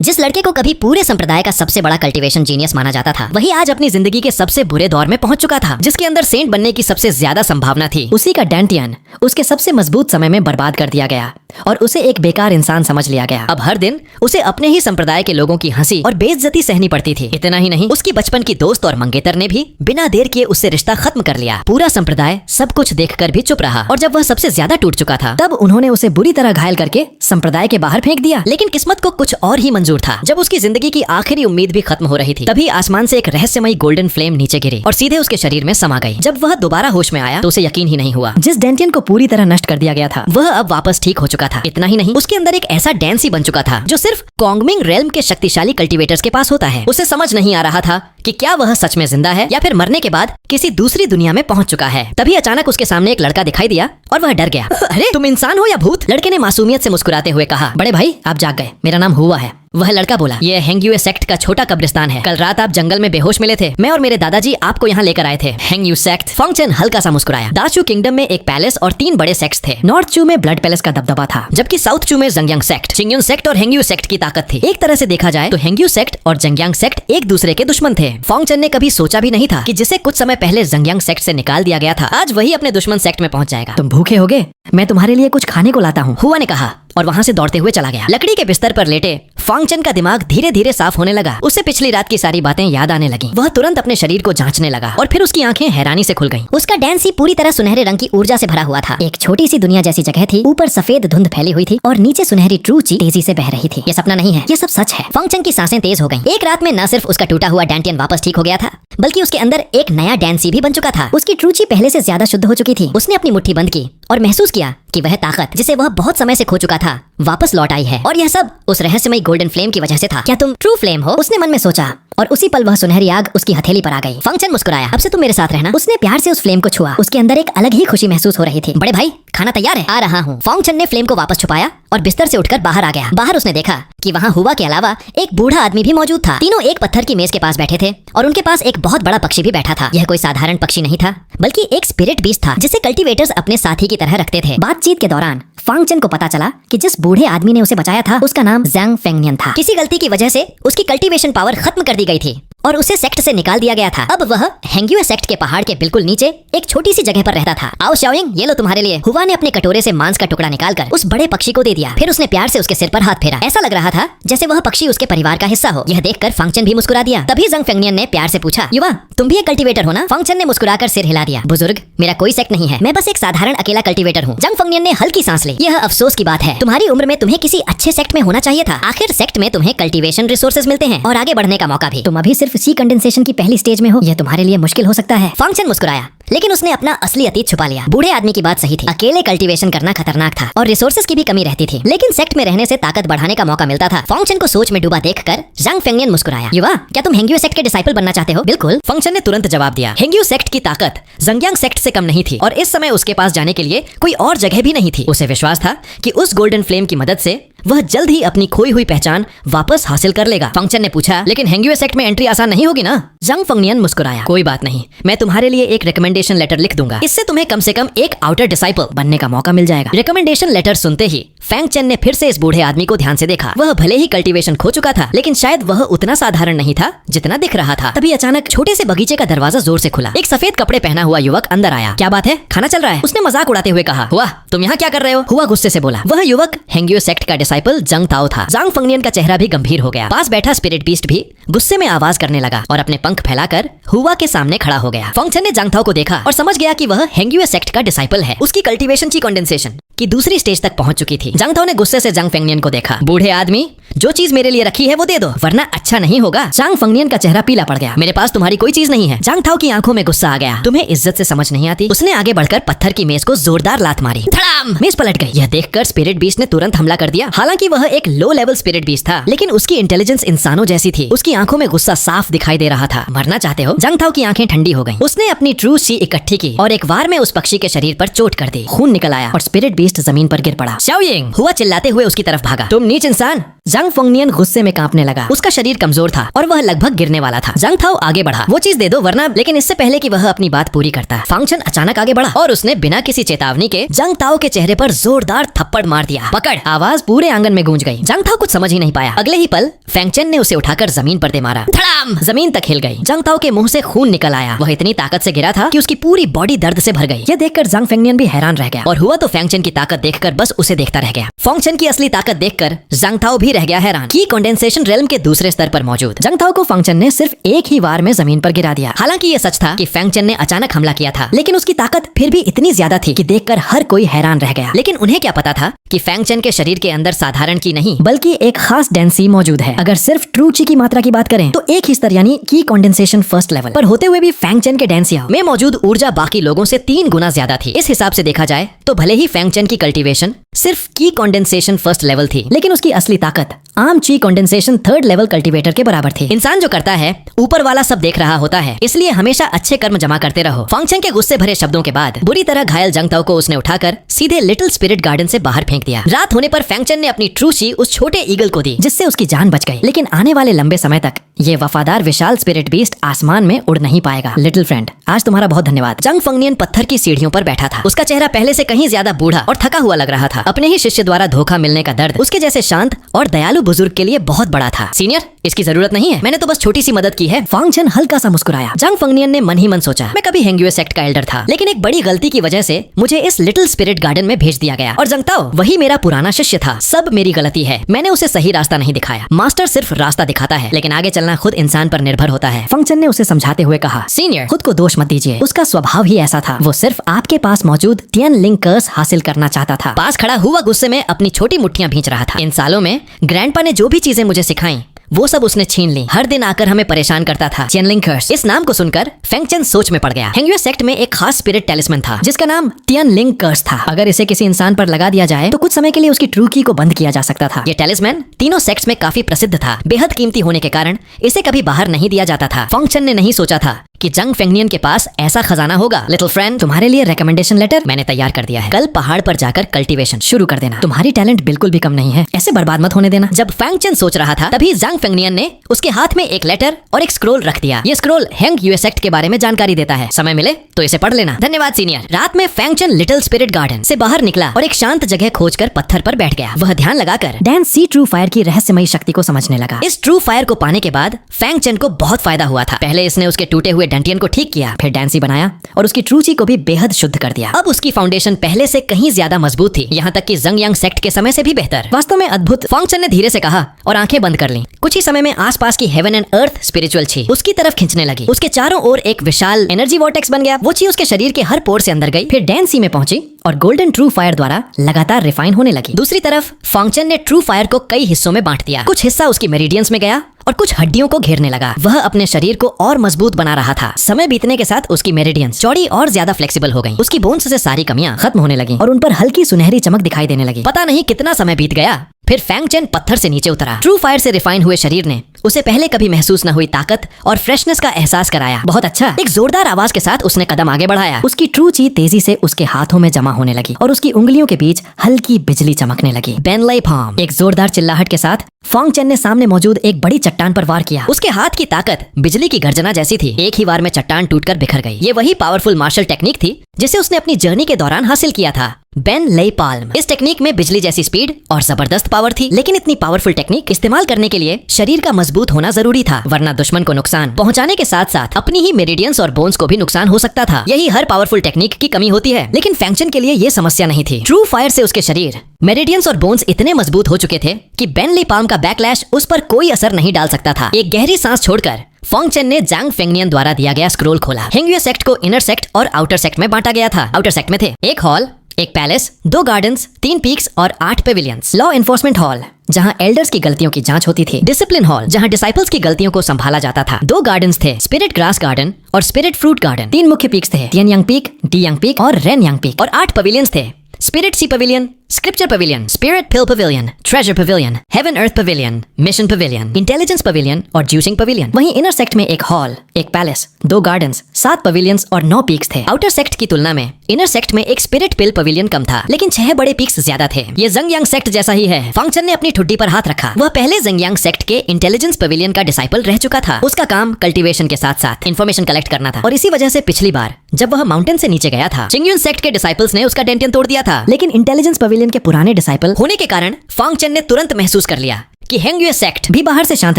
जिस लड़के को कभी पूरे संप्रदाय का सबसे बड़ा कल्टीवेशन जीनियस माना जाता था, वही आज अपनी जिंदगी के सबसे बुरे दौर में पहुंच चुका था। जिसके अंदर सेंट बनने की सबसे ज्यादा संभावना थी, उसी का डैंटियन उसके सबसे मजबूत समय में बर्बाद कर दिया गया और उसे एक बेकार इंसान समझ लिया गया। अब हर दिन उसे अपने ही संप्रदाय के लोगों की हंसी और बेइज्जती सहनी पड़ती थी। इतना ही नहीं, उसकी बचपन की दोस्त और मंगेतर ने भी बिना देर किए उससे रिश्ता खत्म कर लिया। पूरा संप्रदाय सब कुछ देखकर भी चुप रहा और जब वह सबसे ज्यादा टूट चुका था, तब उन्होंने उसे बुरी तरह घायल करके संप्रदाय के बाहर फेंक दिया। लेकिन किस्मत को कुछ और ही मंजूर था। जब उसकी जिंदगी की आखिरी उम्मीद भी खत्म हो रही थी, तभी आसमान से एक रहस्यमयी गोल्डन फ्लेम नीचे गिरी और सीधे उसके शरीर में समा गई। जब वह दोबारा होश में आया तो उसे यकीन ही नहीं हुआ। जिस डेंटियन को पूरी तरह नष्ट कर दिया गया था, वह अब वापस ठीक हो चुका था। इतना ही नहीं, उसके अंदर एक ऐसा डैंसी बन चुका था जो सिर्फ कॉन्गमिंग रेल्म के शक्तिशाली कल्टीवेटर्स के पास होता है। उसे समझ नहीं आ रहा था कि क्या वह सच में जिंदा है या फिर मरने के बाद किसी दूसरी दुनिया में पहुंच चुका है। तभी अचानक उसके सामने एक लड़का दिखाई दिया और वह डर गया। अरे तुम इंसान हो या भूत? लड़के ने मासूमियत से मुस्कुराते हुए कहा, बड़े भाई आप जाग गए, मेरा नाम हुआ है। वह लड़का बोला, यह हेंग्यूए सेक्ट का छोटा कब्रिस्तान है। कल रात आप जंगल में बेहोश मिले थे, मैं और मेरे दादाजी आपको यहाँ लेकर आए थे। हेंग्यू सेक्ट। फंगचेन हल्का सा मुस्कुराया। दाचू किंगडम में एक पैलेस और 3 बड़े सेक्ट्स थे। नॉर्थ चू में ब्लड पैलेस का दबदबा था, जबकि साउथ चू में जंगयांग सेक्ट, चिंगयुन सेक्ट और हेंग्यू सेक्ट की ताकत थी। एक तरह से देखा जाए तो हेंग्यू सेक्ट और जंगयांग सेक्ट एक दूसरे के दुश्मन थे। फंगचेन ने कभी सोचा भी नहीं था कि जिसे कुछ समय पहले जंगयांग सेक्ट से निकाल दिया गया था, आज वही अपने दुश्मन सेक्ट में पहुंच जाएगा। तुम भूखे होगे, मैं तुम्हारे लिए कुछ खाने को लाता हूँ, हुआ ने कहा और वहाँ से दौड़ते हुए चला गया। लकड़ी के बिस्तर पर लेटे फंगचेन का दिमाग धीरे धीरे साफ होने लगा। उसे पिछली रात की सारी बातें याद आने लगी। वह तुरंत अपने शरीर को जांचने लगा और फिर उसकी आंखें हैरानी से खुल गईं। उसका डैंसी पूरी तरह सुनहरे रंग की ऊर्जा से भरा हुआ था। एक छोटी सी दुनिया जैसी जगह थी। ऊपर सफेद धुंध फैली हुई थी और नीचे सुनहरी ट्रूची तेजी से बह रही थी। ये सपना नहीं है, ये सब सच है। फंगचेन की सांसें तेज हो गईं। एक रात में न सिर्फ उसका टूटा हुआ डैंटियन वापस ठीक हो गया था, बल्कि उसके अंदर एक नया डैंसी भी बन चुका था। उसकी ट्रूची पहले से ज्यादा शुद्ध हो चुकी थी। उसने अपनी मुट्ठी बंद की और महसूस किया कि वह ताकत जिसे वह बहुत समय से खो चुका था वापस लौट आई है। और यह सब उस रहस्यमयी गोल्डन फ्लेम की वजह से था। क्या तुम ट्रू फ्लेम हो? उसने मन में सोचा और उसी पल वह सुनहरी आग उसकी हथेली पर आ गई। फंगचेन मुस्कुराया, अब से तुम मेरे साथ रहना। उसने प्यार से उस फ्लेम को छुआ। उसके अंदर एक अलग ही खुशी महसूस हो रही थी। बड़े भाई खाना तैयार है, आ रहा हूँ। फंगचेन ने फ्लेम को वापस छुपाया और बिस्तर से उठकर बाहर आ गया। बाहर उसने देखा कि वहाँ हुआ के अलावा एक बूढ़ा आदमी भी मौजूद था। तीनों एक पत्थर की मेज के पास बैठे थे और उनके पास एक बहुत बड़ा पक्षी भी बैठा था। यह कोई साधारण पक्षी नहीं था, बल्कि एक स्पिरिट बीस्ट था जिसे कल्टीवेटर्स अपने साथी की तरह रखते थे। बातचीत के दौरान फंगचेन को पता चला कि जिस बूढ़े आदमी ने उसे बचाया था, उसका नाम ज़ैंग फेंगनियन था। किसी गलती की वजह से उसकी कल्टीवेशन पावर खत्म कर दी गई थी और उसे सेक्ट से निकाल दिया गया था। अब वह हेंग्यूए सेक्ट के पहाड़ के बिल्कुल नीचे एक छोटी सी जगह पर रहता था। आओ शाओयिंग, ये लो तुम्हारे लिए। हुआ ने अपने कटोरे से मांस का टुकड़ा निकालकर उस बड़े पक्षी को दे दिया। फिर उसने प्यार से उसके सिर पर हाथ फेरा। ऐसा लग रहा था जैसे वह पक्षी उसके परिवार का हिस्सा हो। यह देखकर फंगचेन भी मुस्कुरा दिया। तभी ज़ैंग फेंगनियन ने प्यार से पूछा, युवा तुम भी एक कल्टीवेटर हो ना? फंगचेन ने मुस्कुराकर सिर हिला दिया। बुजुर्ग, मेरा कोई सेक्ट नहीं है, मैं बस एक साधारण अकेला कल्टीवेटर हूँ। ज़ैंग फेंगनियन ने हल्की सांस ली। यह अफसोस की बात है, तुम्हारी उम्र में तुम्हें किसी अच्छे सेक्ट में होना चाहिए था। आखिर सेक्ट में तुम्हें कल्टीवेशन रिसोर्सेज मिलते हैं और आगे बढ़ने का मौका भी। तुम अभी सिर्फ सी कंडेंसेशन की पहली स्टेज में हो, यह तुम्हारे लिए मुश्किल हो सकता है। फंगचेन मुस्कुराया, लेकिन उसने अपना असली अतीत छुपा लिया। बूढ़े आदमी की बात सही थी, अकेले कल्टीवेशन करना खतरनाक था और रिसोर्सेज की भी कमी रहती थी। लेकिन सेक्ट में रहने से ताकत बढ़ाने का मौका मिलता था। फंगचेन को सोच में डूबा देखकर ज़ैंग फेंगनियन मुस्कुराया। युवा, क्या तुम हेंग्यूए सेक्ट के डिसाइपल बनना चाहते हो? बिल्कुल, फंगचेन ने तुरंत जवाब दिया। हेंग्यू सेक्ट की ताकत जंगयांग सेक्ट से कम नहीं थी और इस समय उसके पास जाने के लिए कोई और जगह भी नहीं थी। उसे विश्वास था कि उस गोल्डन फ्लेम की मदद से वह जल्द ही अपनी खोई हुई पहचान वापस हासिल कर लेगा। फंगचेन ने पूछा, लेकिन हेंग्यूए सेक्ट में एंट्री आसान नहीं होगी ना? ज़ैंग फेंगनियन मुस्कुराया, कोई बात नहीं, मैं तुम्हारे लिए एक रिकमेंडेशन लेटर लिख दूंगा। इससे तुम्हें कम से कम एक आउटर डिसाइपल बनने का मौका मिल जाएगा। रिकमेंडेशन लेटर सुनते ही फंगचेन ने फिर से इस बूढ़े आदमी को ध्यान से देखा। वह भले ही कल्टीवेशन खो चुका था, लेकिन शायद वह उतना साधारण नहीं था जितना दिख रहा था। तभी अचानक छोटे से बगीचे का दरवाजा जोर से खुला। एक सफेद कपड़े पहना हुआ युवक अंदर आया। क्या बात है, खाना चल रहा है? उसने मजाक उड़ाते हुए कहा। हुआ, तुम यहाँ क्या कर रहे हो? हुआ गुस्से से बोला। वह युवक हेंग्यूए सेक्ट का डिसाइपल जंग ताओ था। ज़ैंग फेंगनियन का चेहरा भी गंभीर हो गया। पास बैठा स्पिरिट बीस्ट भी गुस्से में आवाज करने लगा और अपने पंख फैलाकर हुआ के सामने खड़ा हो गया। फंगचेन ने जंग ताओ को देखा और समझ गया कि वह हेंग्यूए सेक्ट का डिसाइपल है। उसकी कल्टीवेशन ची कंडेंसेशन की दूसरी स्टेज तक पहुंच चुकी थी। जंग ताओ ने गुस्से से ज़ैंग फेंगनियन को देखा। बूढ़े आदमी, जो चीज मेरे लिए रखी है वो दे दो, वरना अच्छा नहीं होगा। ज़ैंग फेंगनियन का चेहरा पीला पड़ गया। मेरे पास तुम्हारी कोई चीज नहीं है। जंग ताओ की आंखों में गुस्सा आ गया। तुम्हें इज्जत से समझ नहीं आती? उसने आगे बढ़कर पत्थर की मेज को जोरदार लात मारी। धड़ाम! मेज पलट गई। यह देखकर स्पिरिट बीस्ट ने तुरंत हमला कर दिया। हालांकि वह एक लो लेवल स्पिरिट बीस्ट था, लेकिन उसकी इंटेलिजेंस इंसानों जैसी थी। उसकी आंखों में गुस्सा साफ दिखाई दे रहा था। मरना चाहते हो? जंग ताओ की आंखें ठंडी हो गईं। उसने अपनी ट्रू सी इकट्ठी की और एक वार में उस पक्षी के शरीर पर चोट कर दी। खून निकल आया और स्पिरिट बीस्ट जमीन पर गिर पड़ा। शाओयिंग! हुआ चिल्लाते हुए उसकी तरफ भागा। तुम नीच इंसान, जंग फेंगनियन गुस्से में कांपने लगा। उसका शरीर कमजोर था और वह लगभग गिरने वाला था। जंग थाओ आगे बढ़ा, वो चीज दे दो वरना, लेकिन इससे पहले कि वह अपनी बात पूरी करता, फांगचन अचानक आगे बढ़ा और उसने बिना किसी चेतावनी के जंग ताओ के चेहरे पर जोरदार थप्पड़ मार दिया। पकड़! आवाज पूरे आंगन में गूंज गई। जंग ताओ कुछ समझ ही नहीं पाया। अगले ही पल फेंगचन ने उसे उठाकर जमीन पर दे मारा। धड़ाम! जमीन तक हिल गई। जंग ताओ के मुंह से खून निकल आया। वह इतनी ताकत से गिरा था कि उसकी पूरी बॉडी दर्द से भर गई। यह देखकर जंग फेंगनियन भी हैरान रह गया और हुआ तो फेंगचन की ताकत देखकर बस उसे देखता रह गया। फेंगचन की असली ताकत देखकर जंग ताओ भी रह गया हैरान। की कंडेंसेशन रेल्म के दूसरे स्तर पर मौजूद जंग ताओ को फेंगचन ने सिर्फ एक ही वार में जमीन पर गिरा दिया। हालांकि ये सच था कि फेंगचन ने अचानक हमला किया था, लेकिन उसकी ताकत फिर भी इतनी ज्यादा थी कि देखकर हर कोई हैरान रह गया। लेकिन उन्हें क्या पता था कि फेंगचन के शरीर के अंदर साधारण की नहीं बल्कि एक खास डेंसी मौजूद है। अगर सिर्फ ट्रू ची की मात्रा की बात करें तो एक ही स्तर यानी की कंडेंसेशन फर्स्ट लेवल पर होते हुए भी फेंगचन के डेंसिया में मौजूद ऊर्जा बाकी लोगों से 3 गुना ज्यादा थी। इस हिसाब से देखा जाए तो भले ही फेंगचन की कल्टीवेशन सिर्फ की कंडेंसेशन फर्स्ट लेवल थी, लेकिन उसकी असली ताकत आम ची कंडेंसेशन थर्ड लेवल कल्टीवेटर के बराबर थी। इंसान जो करता है ऊपर वाला सब देख रहा होता है, इसलिए हमेशा अच्छे कर्म जमा करते रहो। फेंगचन के गुस्से भरे शब्दों के बाद बुरी तरह घायल जंग ताओ को उसने उठाकर सीधे लिटिल स्पिरिट गार्डन से बाहर फेंक दिया। रात होने पर फेंगचन ने अपनी ट्रू ची उस छोटे ईगल को दी, जिससे उसकी जान बच गई। लेकिन आने वाले लंबे समय तक ये वफादार विशाल स्पिरिट बीस्ट आसमान में उड़ नहीं पाएगा। लिटिल फ्रेंड, आज तुम्हारा बहुत धन्यवाद। जंग फेंगनियन पत्थर की सीढ़ियों पर बैठा था। उसका चेहरा पहले से कहीं ज्यादा बूढ़ा और थका हुआ लग रहा था। अपने ही शिष्य द्वारा धोखा मिलने का दर्द उसके जैसे शांत और दयालु बुजुर्ग के लिए बहुत बड़ा था। सीनियर, इसकी जरूरत नहीं है, मैंने तो बस छोटी सी मदद की है। फेंगचन हल्का सा मुस्कुराया। जंग फेंगनियन ने मन ही मन सोचा, मैं कभी हेंगुए सेक्ट का एल्डर था, लेकिन एक बड़ी गलती की वजह से मुझे इस लिटिल स्पिरिट गार्डन में भेज दिया गया। और जंग ताओ वही मेरा पुराना शिष्य था। सब मेरी गलती है, मैंने उसे सही रास्ता नहीं दिखाया। मास्टर सिर्फ रास्ता दिखाता है, लेकिन आगे चलना खुद इंसान पर निर्भर होता है। फेंगचन ने उसे समझाते हुए कहा, सीनियर, खुद को दोष मत दीजिए, उसका स्वभाव ही ऐसा था। वो सिर्फ आपके पास मौजूद टियनलिंग कर्स हासिल करना चाहता था। पास खड़ा हुआ गुस्से में अपनी छोटी मुट्ठियां भींच रहा था। इन सालों में ग्रैंडपा ने जो भी चीजें मुझे सिखाई वो सब उसने छीन ली। हर दिन आकर हमें परेशान करता था। टियनलिंग कर्स, इस नाम को सुनकर फेंगचन सोच में पड़ गया। हेंगुए सेक्ट में एक खास स्पिरिट टेलिस्मन था जिसका नाम टियनलिंग कर्स था। अगर इसे किसी इंसान पर लगा दिया जाए तो कुछ समय के लिए उसकी ट्रू की को बंद किया जा सकता था। ये टेलिस्मन तीनों सेक्ट्स में काफी प्रसिद्ध था। बेहद कीमती होने के कारण इसे कभी बाहर नहीं दिया जाता था। फेंगचन ने नहीं सोचा था कि जंग फेंगनियन के पास ऐसा खजाना होगा। लिटिल फ्रेंड, तुम्हारे लिए रिकमेंडेशन लेटर मैंने तैयार कर दिया है। कल पहाड़ पर जाकर कल्टीवेशन शुरू कर देना। तुम्हारी टैलेंट बिल्कुल भी कम नहीं है, ऐसे बर्बाद मत होने देना। जब फेंगचन सोच रहा था तभी जंग फेंगनियन ने उसके हाथ में एक लेटर और एक स्क्रोल रख दिया। ये स्क्रोल हेंगुए सेक्ट के बारे में जानकारी देता है। समय मिले तो इसे पढ़ लेना। धन्यवाद सीनियर। रात में फेंगचन लिटिल स्पिरिट गार्डन से बाहर निकला और एक शांत जगह खोजकर पत्थर पर बैठ गया। वह ध्यान लगाकर डैन सी ट्रू फायर की रहस्यमयी शक्ति को समझने लगा। इस ट्रू फायर को पाने के बाद फेंगचन को बहुत फायदा हुआ था। पहले इसने उसके टूटे हुए डेंटियन को ठीक किया, फिर डैंसी बनाया और उसकी ट्रू ची को भी बेहद शुद्ध कर दिया। अब उसकी फाउंडेशन पहले से कहीं ज्यादा मजबूत थी, यहाँ तक कि जंग यांग सेक्ट के समय से भी बेहतर। वास्तव में अद्भुत, फेंगचन ने धीरे से कहा और आंखें बंद कर लीं। कुछ ही समय में आसपास की हेवन एंड अर्थ स्पिरिचुअल छी उसकी तरफ खींचने लगी। उसके चारों ओर एक विशाल एनर्जी वॉर्टेक्स बन गया। वो छी उसके शरीर के हर पोर से अंदर गई, फिर डैंसी में पहुंची और गोल्डन ट्रू फायर द्वारा लगातार रिफाइन होने लगी। दूसरी तरफ फेंगचन ने ट्रू फायर को कई हिस्सों में बांट दिया। कुछ हिस्सा उसकी मेरिडियंस में गया और कुछ हड्डियों को घेरने लगा। वह अपने शरीर को और मजबूत बना रहा था। समय बीतने के साथ उसकी मेरिडियंस चौड़ी और ज्यादा फ्लेक्सिबल हो गईं। उसकी बोन्स से सारी कमियां खत्म होने लगीं और उन पर हल्की सुनहरी चमक दिखाई देने लगी। पता नहीं कितना समय बीत गया, फिर फेंगचन पत्थर से नीचे उतरा। ट्रू फायर से रिफाइन हुए शरीर ने उसे पहले कभी महसूस न हुई ताकत और फ्रेशनेस का एहसास कराया। बहुत अच्छा, एक जोरदार आवाज के साथ उसने कदम आगे बढ़ाया। उसकी ट्रू ची तेजी से उसके हाथों में जमा होने लगी और उसकी उंगलियों के बीच हल्की बिजली चमकने लगी। बेनलाई पाम, एक जोरदार चिल्लाहट के साथ फेंगचन ने सामने मौजूद एक बड़ी चट्टान पर वार किया। उसके हाथ की ताकत बिजली की गर्जना जैसी थी। एक ही वार में चट्टान टूटकर बिखर गई। ये वही पावरफुल मार्शल टेक्निक थी जिसे उसने अपनी जर्नी के दौरान हासिल किया था। बेन लेई पाल्म। इस टेक्निक में बिजली जैसी स्पीड और जबरदस्त पावर थी, लेकिन इतनी पावरफुल टेक्निक इस्तेमाल करने के लिए शरीर का मजबूत होना जरूरी था, वरना दुश्मन को नुकसान पहुंचाने के साथ साथ अपनी ही मेरिडियंस और बोन्स को भी नुकसान हो सकता था। यही हर पावरफुल टेक्निक की कमी होती है, लेकिन फेंगचन के लिए ये समस्या नहीं थी। ट्रू फायर से उसके शरीर, मेरिडियंस और बोन्स इतने मजबूत हो चुके थे कि बेन लेई पाल्म का बैकलैश उस पर कोई असर नहीं डाल सकता था। एक गहरी सांस छोड़कर फेंगचन ने जंग फेंगनियन द्वारा दिया गया स्क्रोल खोला। हेंगुए सेक्ट को इनर सेक्ट और आउटर सेक्ट में बांटा गया था। आउटर सेक्ट में थे एक हॉल, एक पैलेस, 2 गार्डन्स, 3 पीक्स और 8 पेविलियंस। लॉ एनफोर्समेंट हॉल, जहां एल्डर्स की गलतियों की जांच होती थी। डिसिप्लिन हॉल, जहां डिसाइपल्स की गलतियों को संभाला जाता था। 2 गार्डन्स थे, स्पिरिट ग्रास गार्डन और स्पिरिट फ्रूट गार्डन। 3 मुख्य पीक्स थे, Tian Yang peak, Di Yang peak और रेन यांग पीक। और 8 पेविलियंस थे, spirit sea pavilion, scripture pavilion, spirit pill pavilion, treasure pavilion, heaven earth pavilion, mission pavilion, intelligence pavilion और ज्यूसिंग pavilion. वहीं inner sect में एक hall, एक palace, 2 gardens, 7 pavilions और 9 पीक्स थे। आउटर सेक्ट की तुलना में इनर सेक्ट में एक स्पिरिट पिल पवेलियन कम था, लेकिन 6 बड़े पीक्स ज्यादा थे। ये जंग यांग सेक्ट जैसा ही है। फेंगचन ने अपनी ठुड्डी पर हाथ रखा। वह पहले ज़ेंगियांग सेक्ट के इंटेलिजेंस पवेलियन का डिसाइपल रह चुका था। उसका काम कल्टीवेशन के साथ साथ इन्फॉर्मेशन कलेक्ट करना था और इसी वजह से पिछली बार जब वह माउंटेन से नीचे गया था, चिंगयुन सेक्ट के डिसाइपल्स ने उसका डेंटियन तोड़ दिया था। लेकिन इंटेलिजेंस पवेलियन के पुराने डिसाइपल होने के कारण फांग चेन ने तुरंत महसूस कर लिया कि हेंगयुए सेक्ट भी बाहर से शांत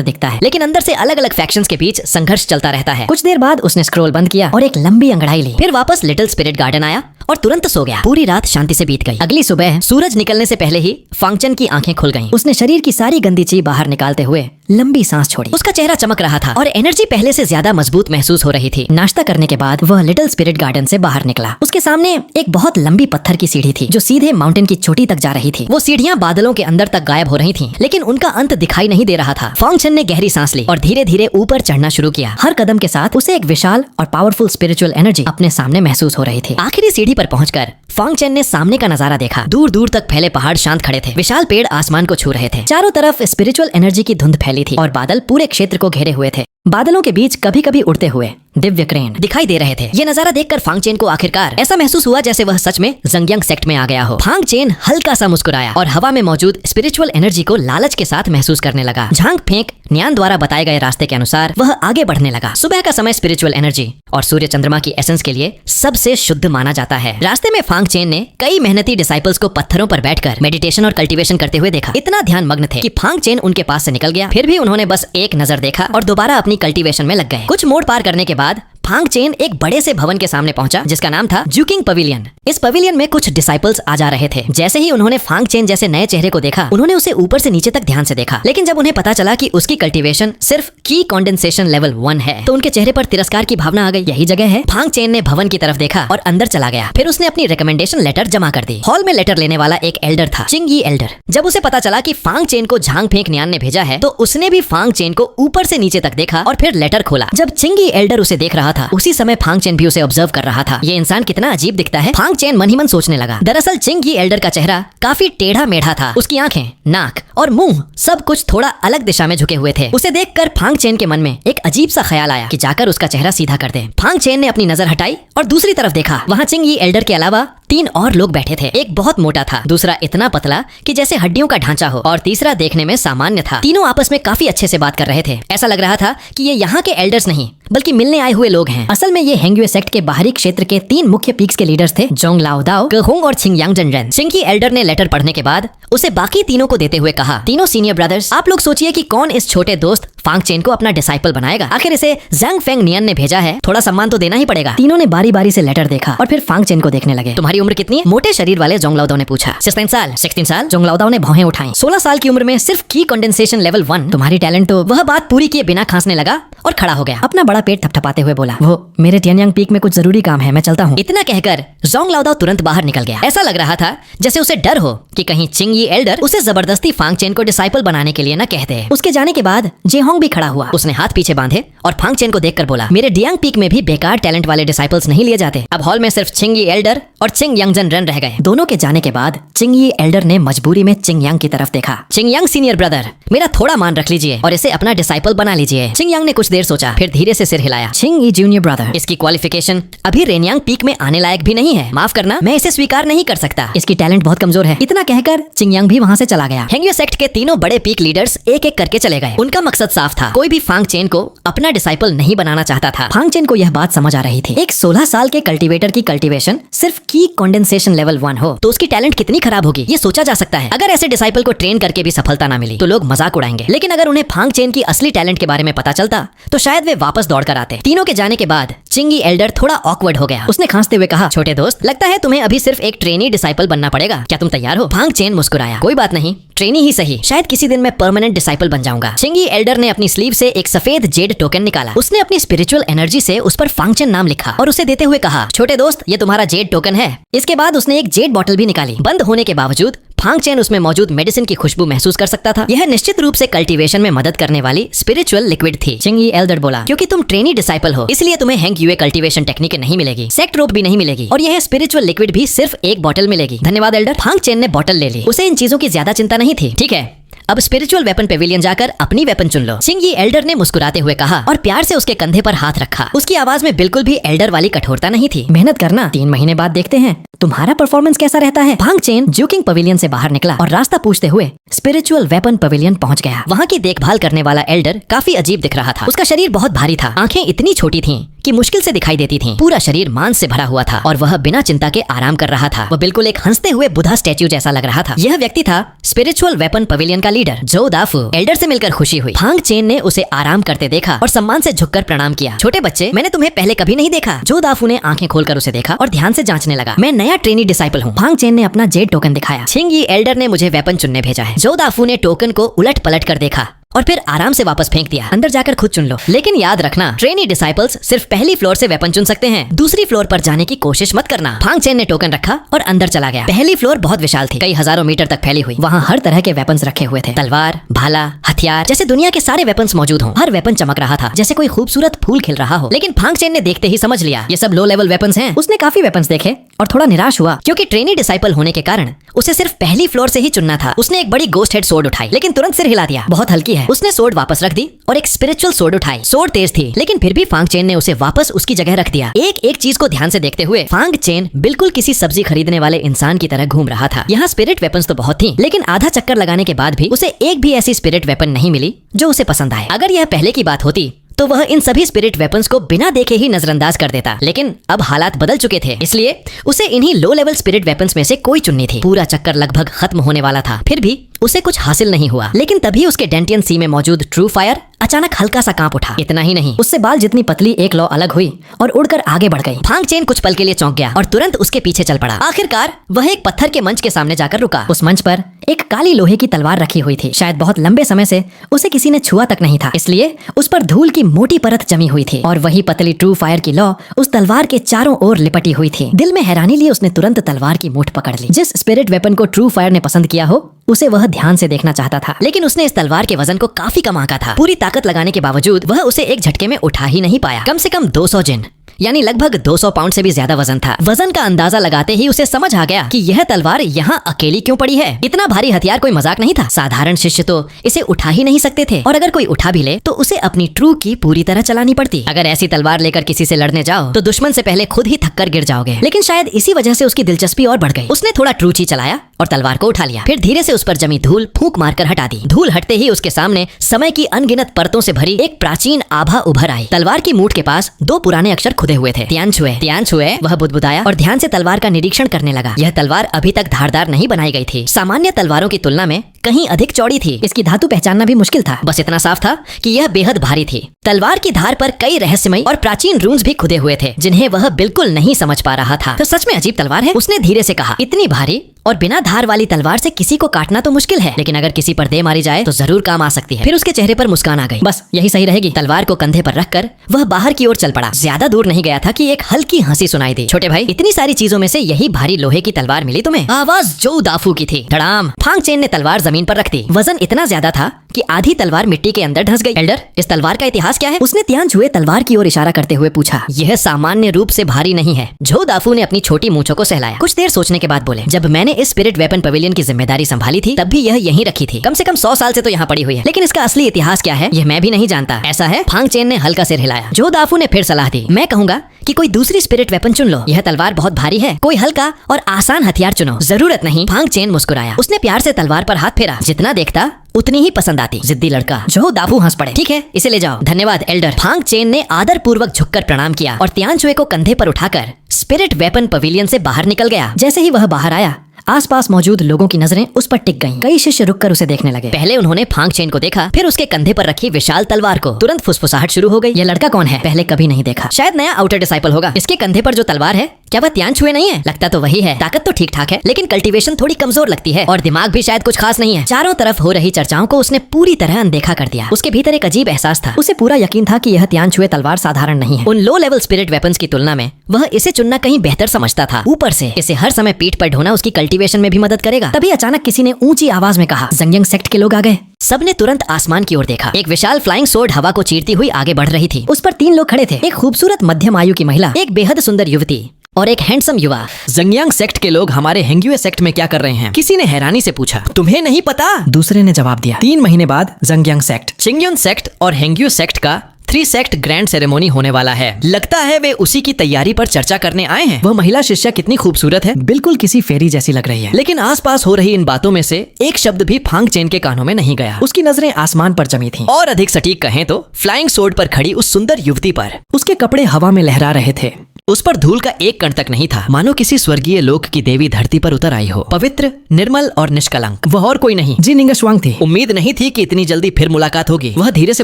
दिखता है, लेकिन अंदर से अलग अलग फैक्शंस के बीच संघर्ष चलता रहता है। कुछ देर बाद उसने स्क्रॉल बंद किया और एक लंबी अंगड़ाई ली। फिर वापस लिटिल स्पिरिट गार्डन आया और तुरंत सो गया। पूरी रात शांति से बीत गई। अगली सुबह सूरज निकलने से पहले ही फांगचन की आंखें खुल गईं। उसने शरीर की सारी गंदी ची बाहर निकालते हुए लंबी सांस छोड़ी। उसका चेहरा चमक रहा था और एनर्जी पहले से ज्यादा मजबूत महसूस हो रही थी। नाश्ता करने के बाद वह लिटिल स्पिरिट गार्डन से बाहर निकला। उसके सामने एक बहुत लंबी पत्थर की सीढ़ी थी जो सीधे माउंटेन की चोटी तक जा रही थी। वो सीढ़ियां बादलों के अंदर तक गायब हो रही थीं, लेकिन उनका अंत दिखाई नहीं दे रहा था। फांगचन ने गहरी सांस ली और धीरे धीरे ऊपर चढ़ना शुरू किया। हर कदम के साथ उसे एक विशाल और पावरफुल स्पिरिचुअल एनर्जी अपने सामने महसूस हो रही थी। आखिरी सीढ़ी पर पहुंचकर फांगचन ने सामने का नजारा देखा। दूर दूर तक फैले पहाड़ शांत खड़े थे। विशाल पेड़ आसमान को छू रहे थे। चारों तरफ स्पिरिचुअल एनर्जी की धुंध फैली थी और बादल पूरे क्षेत्र को घेरे हुए थे। बादलों के बीच कभी कभी उड़ते हुए दिव्य क्रेन दिखाई दे रहे थे। ये नजारा देखकर फांगचेन को आखिरकार ऐसा महसूस हुआ जैसे वह सच में ज़ेंगियांग सेक्ट में आ गया हो। फांगचेन हल्का सा मुस्कुराया और हवा में मौजूद स्पिरिचुअल एनर्जी को लालच के साथ महसूस करने लगा। झांग फेंक न्यान द्वारा बताए गए रास्ते के अनुसार वह आगे बढ़ने लगा। सुबह का समय स्पिरिचुअल एनर्जी और सूर्य चंद्रमा की एसेंस के लिए सबसे शुद्ध माना जाता है। रास्ते में फांगचेन ने कई मेहनती डिसाइपल्स को पत्थरों पर बैठकर मेडिटेशन और कल्टीवेशन करते हुए देखा। इतना ध्यान मग्न थे कि फांगचेन उनके पास से निकल गया। फिर भी उन्होंने बस एक नजर देखा और दोबारा अपनी कल्टीवेशन में लग गए। कुछ मोड़ पार करने के बाद फांगचेन एक बड़े से भवन के सामने पहुंचा जिसका नाम था जुकिंग पवेलियन। इस पवेलियन में कुछ डिसाइपल्स आ जा रहे थे। जैसे ही उन्होंने फांगचेन जैसे नए चेहरे को देखा, उन्होंने उसे ऊपर से नीचे तक ध्यान से देखा। लेकिन जब उन्हें पता चला कि उसकी कल्टीवेशन सिर्फ की कंडेंसेशन लेवल 1 है, तो उनके चेहरे पर तिरस्कार की भावना आ गई। यही जगह है। फांगचेन ने भवन की तरफ देखा और अंदर चला गया। फिर उसने अपनी रिकमेंडेशन लेटर जमा कर दी। हॉल में लेटर लेने वाला एक एल्डर था, चिंगयी एल्डर। जब उसे पता चला कि फांगचेन को झांग फेंक न्यान ने भेजा है, तो उसने भी फांगचेन को ऊपर से नीचे तक देखा और फिर लेटर खोला। जब चिंगयी एल्डर उसे देख रहा था, उसी समय फांगचेन भी उसे ऑब्जर्व कर रहा था। ये इंसान कितना अजीब दिखता है, फांगचेन मन ही मन सोचने लगा। दरअसल चिंगयी एल्डर का चेहरा काफी टेढ़ा मेढ़ा था। उसकी आंखें, नाक और मुंह सब कुछ थोड़ा अलग दिशा में झुके हुए थे। उसे देखकर फांगचेन के मन में एक अजीब सा ख्याल आया कि जाकर उसका चेहरा सीधा कर दे। फांगचेन ने अपनी नजर हटाई और दूसरी तरफ देखा। वहाँ चिंगयी एल्डर के अलावा 3 और लोग बैठे थे। एक बहुत मोटा था, दूसरा इतना पतला कि जैसे हड्डियों का ढांचा हो, और तीसरा देखने में सामान्य था। तीनों आपस में काफी अच्छे से बात कर रहे थे। ऐसा लग रहा था कि ये यहाँ के एल्डर्स नहीं बल्कि मिलने आए हुए लोग हैं। असल में ये हेंगयुए सेक्ट के बाहरी क्षेत्र के 3 मुख्य पीक्स के लीडर्स थे, जोंगलाओदाओ, केहोंग और छिंगयांग जनरेन। चिंगयी एल्डर ने लेटर पढ़ने के बाद उसे बाकी तीनों को देते हुए कहा, तीनों सीनियर ब्रदर्स, आप लोग सोचिए कि कौन इस छोटे दोस्त फांगचेन को अपना डिसाइपल बनाएगा। आखिर इसे ज़ांग फेंग नियन ने भेजा है, थोड़ा सम्मान तो देना ही पड़ेगा। तीनों ने बारी बारी से लेटर देखा और फिर फांगचेन को देखने लगे। तुम्हारी उम्र कितनी है? मोटे शरीर वाले जोंगलाओदाओ ने पूछा। 16 साल। 16 साल? जोंगलाओदाओ ने भौहें उठाई। 16 साल की उम्र में सिर्फ की कंडेंसेशन लेवल 1? तुम्हारी टैलेंट तो। वह बात पूरी किए बिना खांसने लगा और खड़ा हो गया। अपना बड़ा पेट थपथपाते हुए बोला, वो मेरे टियानयांग पीक में कुछ जरूरी काम है, मैं चलता हूँ। इतना कहकर जोंगलाओदाओ तुरंत बाहर निकल गया। ऐसा लग रहा था जैसे उसे डर हो कि कहीं चिंगयी एल्डर उसे जबरदस्ती फांगचेन को डिसाइपल बनाने के लिए न कह दे। उसके जाने के बाद जेहोंग भी खड़ा हुआ। उसने हाथ पीछे बांधे और फांगचेन को देखकर बोला, मेरे डियांग पीक में भी बेकार टैलेंट वाले डिसाइपल्स नहीं लिए जाते। अब हॉल में सिर्फ चिंगयी एल्डर और चिंगयांग जनरेन रह गए। दोनों के जाने के बाद चिंगयी एल्डर ने मजबूरी में चिंगयांग की तरफ देखा। चिंगयांग सीनियर ब्रदर, मेरा थोड़ा मान रख लीजिए और इसे अपना डिसाइपल बना लीजिए। चिंगयांग ने कुछ देर सोचा, फिर धीरे से सिर हिलाया। चिंगयी जूनियर ब्रदर, इसकी क्वालिफिकेशन अभी रेनयांग पीक में आने लायक भी नहीं है। माफ करना, मैं इसे स्वीकार नहीं कर सकता। इसकी टैलेंट बहुत कमजोर है। इतना कहकर चिंगयांग भी वहाँ से चला गया। हेंगयुए सेक्ट के तीनों बड़े पीक लीडर्स एक एक करके चले गए। उनका मकसद साफ था, कोई भी फांगचेन को अपना डिसाइपल नहीं बनाना चाहता था। फांगचेन को यह बात समझ आ रही थी। एक 16 साल के कल्टीवेटर की कल्टीवेशन सिर्फ की कंडेंसेशन लेवल 1 हो तो उसकी टैलेंट कितनी खराब होगी, ये सोचा जा सकता है। अगर ऐसे डिसाइपल को ट्रेन करके भी सफलता ना मिली तो लोग मजाक उड़ाएंगे। लेकिन अगर उन्हें फांगचेन की असली टैलेंट के बारे में पता चलता तो शायद वे वापस दौड़ कर आते। तीनों के जाने के बाद चिंगयी एल्डर थोड़ा ऑकवर्ड हो गया। उसने खांसते हुए कहा, छोटे दोस्त, लगता है तुम्हें अभी सिर्फ एक ट्रेनी डिसाइपल बनना पड़ेगा। क्या तुम तैयार हो? फांगचेन मुस्कुराया, कोई बात नहीं, ट्रेनी ही सही, शायद किसी दिन मैं परमानेंट डिसाइपल बन जाऊंगा। चिंगयी एल्डर ने अपनी स्लीव से एक सफेद जेड टोकन निकाला। उसने अपनी स्पिरिचुअल एनर्जी से उस पर फांगचेन नाम लिखा और उसे देते हुए कहा, छोटे दोस्त, ये तुम्हारा जेड टोकन है। इसके बाद उसने एक जेड बॉटल भी निकाली। बंद होने के बावजूद फांगचेन उसमें मौजूद मेडिसिन की खुशबू महसूस कर सकता था। यह निश्चित रूप से कल्टीवेशन में मदद करने वाली स्पिरिचुअल लिक्विड थी। चिंगयी एल्डर बोला, क्योंकि तुम ट्रेनी डिसाइपल हो इसलिए तुम्हें हेंगयुए कल्टीवेशन टेक्निक नहीं मिलेगी, सेक्ट रोप भी नहीं मिलेगी और यह स्पिरिचुअल लिक्विड भी सिर्फ एक बॉटल मिलेगी। धन्यवाद एल्डर। फांगचेन ने बॉटल ले ली। उसे इन चीजों की ज्यादा चिंता नहीं थी। ठीक है, अब स्पिरिचुअल वेपन पेविलियन जाकर अपनी वेपन चुन लो। चिंग एल्डर ने मुस्कुराते हुए कहा और प्यार से उसके कंधे पर हाथ रखा। उसकी आवाज में बिल्कुल भी एल्डर वाली कठोरता नहीं थी। मेहनत करना, 3 महीने बाद देखते हैं तुम्हारा परफॉर्मेंस कैसा रहता है। भांग चेन ज्यूकिंग पवेलियन से बाहर निकला और रास्ता पूछते हुए स्पिरिचुअल वेपन पवेलियन पहुंच गया। वहाँ की देखभाल करने वाला एल्डर काफी अजीब दिख रहा था। उसका शरीर बहुत भारी था, आंखें इतनी छोटी थीं कि मुश्किल से दिखाई देती थीं। पूरा शरीर मांस से भरा हुआ था और वह बिना चिंता के आराम कर रहा था। वह बिल्कुल एक हंसते हुए बुद्धा स्टैच्यू जैसा लग रहा था। यह व्यक्ति था स्पिरिचुअल वेपन पवेलियन का लीडर जो दाफू। एल्डर से मिलकर खुशी हुई। भांग चेन ने उसे आराम करते देखा और सम्मान से झुककर प्रणाम किया। छोटे बच्चे, मैंने तुम्हें पहले कभी नहीं देखा। जो दाफू ने आंखें खोलकर उसे देखा और ध्यान से जांचने लगा। मैं नया ट्रेनी डिसाइपल हूँ। भांग चेन ने अपना जेड टोकन दिखाया। छिंग एल्डर ने मुझे वेपन चुनने भेजा है। जो दाफू ने टोकन को उलट पलट कर देखा और फिर आराम से वापस फेंक दिया। अंदर जाकर खुद चुन लो, लेकिन याद रखना ट्रेनी डिसाइपल्स सिर्फ पहली फ्लोर से वेपन चुन सकते हैं। दूसरी फ्लोर पर जाने की कोशिश मत करना। भांग चेन ने टोकन रखा और अंदर चला गया। पहली फ्लोर बहुत विशाल थी, कई हजारों मीटर तक फैली हुई। वहाँ हर तरह के वेपन्स रखे हुए थे। तलवार, भाला, हथियार, जैसे दुनिया के सारे वेपन्स मौजूद हों। हर वेपन चमक रहा था जैसे कोई खूबसूरत फूल खिल रहा हो। लेकिन भांग चेन ने देखते ही समझ लिया ये सब लो लेवल वेपन्स हैं। उसने काफी वेपन्स देखे और थोड़ा निराश हुआ क्योंकि ट्रेनी डिसाइपल होने के कारण उसे सिर्फ पहली फ्लोर से ही चुनना था। उसने एक बड़ी गोस्ट हेड सोर्ड उठाई, लेकिन तुरंत सिर हिला दिया। बहुत हल्की है। उसने सोर्ड वापस रख दी और एक स्पिरिचुअल सोर्ड उठाई। सोर्ड तेज थी, लेकिन फिर भी फांग चेन ने उसे वापस उसकी जगह रख दिया। एक एक चीज को ध्यान से देखते हुए फांग चेन बिल्कुल किसी सब्जी खरीदने वाले इंसान की तरह घूम रहा था। यहाँ स्पिरिट वेपन्स तो बहुत थी, लेकिन आधा चक्कर लगाने के बाद भी उसे एक भी ऐसी स्पिरिट वेपन नहीं मिली जो उसे पसंद आए। अगर यह पहले की बात होती तो वह इन सभी स्पिरिट वेपन्स को बिना देखे ही नजरअंदाज कर देता, लेकिन अब हालात बदल चुके थे, इसलिए उसे इन्हीं लो लेवल स्पिरिट वेपन्स में से कोई चुननी थी। पूरा चक्कर लगभग खत्म होने वाला था, फिर भी उसे कुछ हासिल नहीं हुआ। लेकिन तभी उसके डेंटियन सी में मौजूद ट्रू फायर अचानक हल्का सा कांप उठा। इतना ही नहीं, उससे बाल जितनी पतली एक लौ अलग हुई और उड़कर आगे बढ़ गई। भांग चेन कुछ पल के लिए चौंक गया और तुरंत उसके पीछे चल पड़ा। आखिरकार वह एक पत्थर के मंच के सामने जाकर रुका। उस मंच पर एक काली लोहे की तलवार रखी हुई थी। शायद बहुत लंबे समय से उसे किसी ने छुआ तक नहीं था, इसलिए उस पर धूल की मोटी परत जमी हुई थी और वही पतली ट्रू फायर की लौ उस तलवार के चारों ओर लिपटी हुई थी। दिल में हैरानी लिए उसने तुरंत तलवार की मूठ पकड़ ली। जिस स्पिरिट वेपन को ट्रू फायर ने पसंद किया हो उसे वह ध्यान से देखना चाहता था, लेकिन उसने इस तलवार के वजन को काफी कम आंका था। पूरी ताकत लगाने के बावजूद वह उसे एक झटके में उठा ही नहीं पाया। कम से कम 200 जिन यानी लगभग 200 पाउंड से भी ज्यादा वजन था। वजन का अंदाजा लगाते ही उसे समझ आ गया कि यह तलवार यहाँ अकेली क्यों पड़ी है। इतना भारी हथियार कोई मजाक नहीं था। साधारण शिष्य तो इसे उठा ही नहीं सकते थे, और अगर कोई उठा भी ले तो उसे अपनी ट्रू की पूरी तरह चलानी पड़ती। अगर ऐसी तलवार लेकर किसी से लड़ने जाओ तो दुश्मन से पहले खुद ही थककर गिर जाओगे। लेकिन शायद इसी वजह से उसकी दिलचस्पी और बढ़ गई। उसने थोड़ा ट्रू ची चलाया और तलवार को उठा लिया। फिर धीरे से उस पर जमी धूल फूंक मारकर हटा दी। धूल हटते ही उसके सामने समय की अनगिनत परतों से भरी एक प्राचीन आभा उभर आई। तलवार की मूठ के पास 2 पुराने अक्षर खुदे हुए थे, त्यानछुए। वह बुदबुदाया और ध्यान से तलवार का निरीक्षण करने लगा। यह तलवार अभी तक धारदार नहीं बनाई गई थी। सामान्य तलवारों की तुलना में कहीं अधिक चौड़ी थी। इसकी धातु पहचानना भी मुश्किल था। बस इतना साफ था कि यह बेहद भारी थी। तलवार की धार पर कई रहस्यमयी और प्राचीन रून्स भी खुदे हुए थे जिन्हें वह बिल्कुल नहीं समझ पा रहा था। तो सच में अजीब तलवार है, उसने धीरे से कहा। इतनी भारी और बिना धार वाली तलवार से किसी को काटना तो मुश्किल है, लेकिन अगर किसी पर दे मारी जाए तो जरूर काम आ सकती है। फिर उसके चेहरे पर मुस्कान आ गई। बस यही सही रहेगी। तलवार को कंधे पर रखकर वह बाहर की ओर चल पड़ा। ज्यादा दूर नहीं गया था कि एक हल्की हंसी सुनाई दी। छोटे भाई, इतनी सारी चीजों में से यही भारी लोहे की तलवार मिली तुम्हें? आवाज जो दाफू की थी। धड़ाम। फांग चेन ने तलवार जमीन पर रख दी। वजन इतना ज्यादा था कि आधी तलवार मिट्टी के अंदर धंस गई। एल्डर, इस तलवार का इतिहास क्या है? उसने त्यानछुए तलवार की ओर इशारा करते हुए पूछा। यह सामान्य रूप से भारी नहीं है। जो दाफू ने अपनी छोटी मूंछों को सहलाया। कुछ देर सोचने के बाद बोले, जब मैंने इस स्पिरिट वेपन पवेलियन की जिम्मेदारी संभाली थी तब भी यह यहीं रखी थी। कम से कम 100 साल से तो यहाँ पड़ी हुई है, लेकिन इसका असली इतिहास क्या है यह मैं भी नहीं जानता। ऐसा है? फांग चेन ने हल्का सिर हिलाया। जो दाफू ने फिर सलाह दी। मैं कहूँगा कि कोई दूसरी स्पिरिट वेपन चुन लो। यह तलवार बहुत भारी है, कोई हल्का और आसान हथियार चुनो। जरूरत नहीं। फांग चेन मुस्कुराया। उसने प्यार से तलवार पर हाथ फेरा। जितना देखता उतनी ही पसंद आती। जिद्दी लड़का। जो दाफू हंस पड़े। ठीक है, इसे ले जाओ। धन्यवाद एल्डर। फांग चेन ने आदर पूर्वक झुककर प्रणाम किया और त्यानछुए को कंधे पर उठाकर स्पिरिट वेपन पवेलियन से बाहर निकल गया। जैसे ही वह बाहर आया, आसपास मौजूद लोगों की नजरें उस पर टिक गईं। कई शिष्य रुककर उसे देखने लगे। पहले उन्होंने फांग चेन को देखा, फिर उसके कंधे पर रखी विशाल तलवार को। तुरंत फुसफुसाहट शुरू हो गई। यह लड़का कौन है? पहले कभी नहीं देखा। शायद नया आउटर डिसाइपल होगा। इसके कंधे पर जो तलवार है, क्या वह त्यानछुए नहीं है? लगता तो वही है। ताकत तो ठीक ठाक है, लेकिन कल्टीवेशन थोड़ी कमजोर लगती है और दिमाग भी शायद कुछ खास नहीं है। चारों तरफ हो रही चर्चाओं को उसने पूरी तरह अनदेखा कर दिया। उसके भीतर एक अजीब एहसास था। उसे पूरा यकीन था कि यह त्यानछुए तलवार साधारण नहीं है। उन लो लेवल स्पिरिट वेपन्स की तुलना में वह इसे चुनना कहीं बेहतर समझता था। ऊपर से इसे हर समय पीठ पर ढोना उसकी कल्टीवेशन में भी मदद करेगा। तभी अचानक किसी ने ऊंची आवाज में कहा, ज़ंगयंग सेक्ट के लोग आ गए। सबने तुरंत आसमान की ओर देखा। एक विशाल फ्लाइंग सोर्ड हवा को चीरती हुई आगे बढ़ रही थी। उस पर 3 लोग खड़े थे। एक खूबसूरत मध्यम आयु की महिला, एक बेहद सुंदर युवती और एक हैंडसम युवा। जंगयांग सेक्ट के लोग हमारे हेंग्यूए सेक्ट में क्या कर रहे हैं? किसी ने हैरानी से पूछा। तुम्हें नहीं पता? दूसरे ने जवाब दिया। 3 महीने बाद जंगयांग सेक्ट, चिंगयुन सेक्ट और हेंग्यूए सेक्ट का 3 सेक्ट ग्रैंड सेरेमोनी होने वाला है। लगता है वे उसी की तैयारी पर चर्चा करने आए हैं। वह महिला शिष्या कितनी खूबसूरत है, बिल्कुल किसी फेरी जैसी लग रही है। लेकिन आसपास हो रही इन बातों में से एक शब्द भी फांग चेन के कानों में नहीं गया। उसकी नजरें आसमान पर जमी थीं, और अधिक सटीक कहें तो फ्लाइंग सोर्ड पर खड़ी उस सुंदर युवती पर। उसके कपड़े हवा में लहरा रहे थे, उस पर धूल का एक कण तक नहीं था, मानो किसी स्वर्गीय लोक की देवी धरती पर उतर आई हो। पवित्र, निर्मल और निष्कलंक। वह और कोई नहीं, जी निंगशवांग थी। उम्मीद नहीं थी कि इतनी जल्दी फिर मुलाकात होगी। वह धीरे से